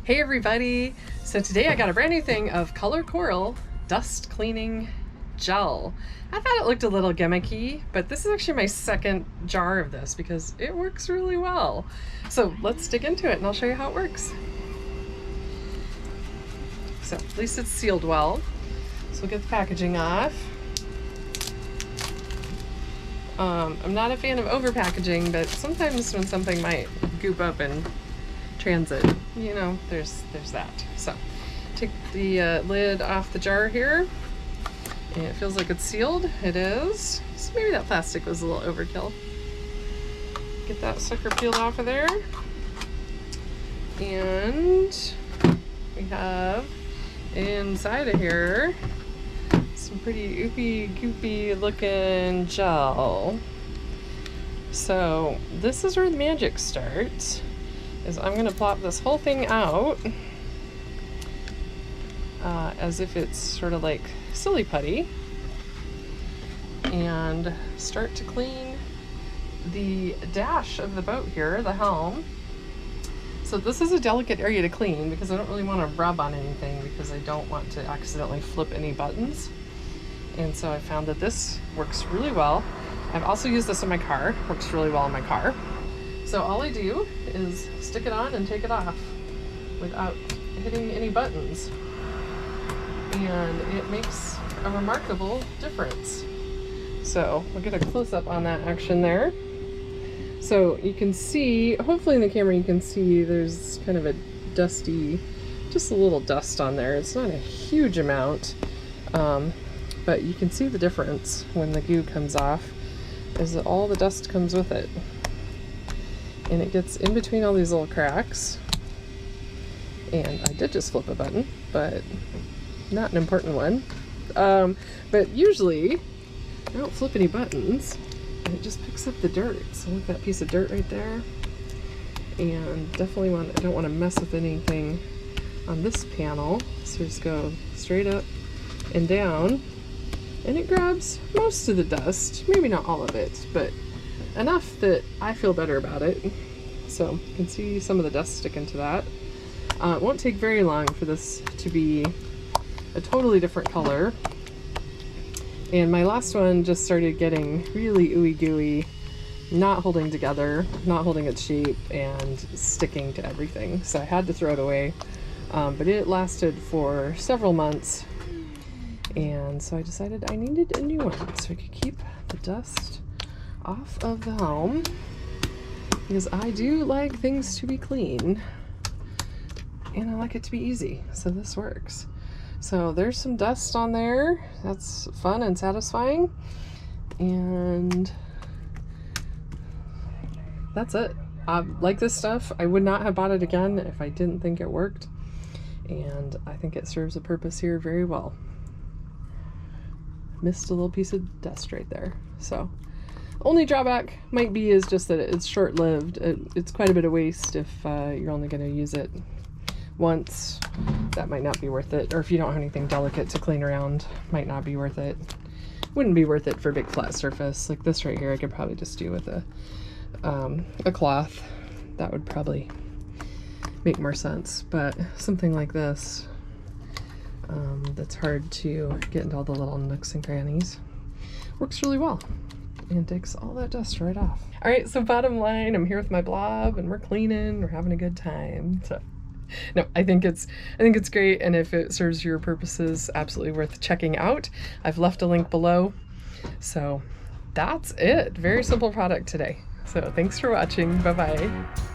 Hey everybody! So today I got a brand new thing of ColorCoral dust cleaning gel. I thought it looked a little gimmicky, but this is actually my second jar of this because it works really well. So let's dig into it and I'll show you how it works. So at least it's sealed well. So we'll get the packaging off. I'm not a fan of over packaging, but sometimes when something might goop up in transit, you know, there's that. So take the lid off the jar here, and it feels like it's sealed. It is. So maybe that plastic was a little overkill. Get that sucker peeled off of there, and we have inside of here some pretty oopy goopy looking gel. So this is where the magic starts. Is I'm going to plop this whole thing out as if it's sort of like silly putty and start to clean the dash of the boat here, the helm. So this is a delicate area to clean because I don't really want to rub on anything because I don't want to accidentally flip any buttons. And so I found that this works really well. I've also used this in my car, works really well in my car. So all I do is stick it on and take it off without hitting any buttons. And it makes a remarkable difference. So we'll get a close-up on that action there. So you can see, hopefully in the camera you can see there's kind of a dusty, just a little dust on there. It's not a huge amount, but you can see the difference when the goo comes off, is that all the dust comes with it. And it gets in between all these little cracks. And I did just flip a button, but not an important one. But usually I don't flip any buttons and it just picks up the dirt. So look at that piece of dirt right there. And definitely I don't want to mess with anything on this panel. So just go straight up and down, and it grabs most of the dust, maybe not all of it, but enough that I feel better about it. So you can see some of the dust sticking to that. It won't take very long for this to be a totally different color. And my last one just started getting really ooey gooey, not holding together, not holding its shape, and sticking to everything. So I had to throw it away, but it lasted for several months. And so I decided I needed a new one so I could keep the dust off of the helm, because I do like things to be clean and I like it to be easy, so this works. So there's some dust on there. That's fun and satisfying, and that's it. I like this stuff. I would not have bought it again if I didn't think it worked, and I think it serves a purpose here very well. Missed a little piece of dust right there. So only drawback might be is just that it's short-lived. It's quite a bit of waste if you're only going to use it once. That might not be worth it. Or if you don't have anything delicate to clean around, might not be worth it. Wouldn't be worth it for a big flat surface like this right here. I could probably just do with a cloth. That would probably make more sense. But something like this, that's hard to get into all the little nooks and crannies, works really well and takes all that dust right off. All right, so bottom line, I'm here with my blob and we're cleaning, we're having a good time. So no, I think it's great, and if it serves your purposes, absolutely worth checking out. I've left a link below. So that's it. Very simple product today. So thanks for watching. Bye-bye.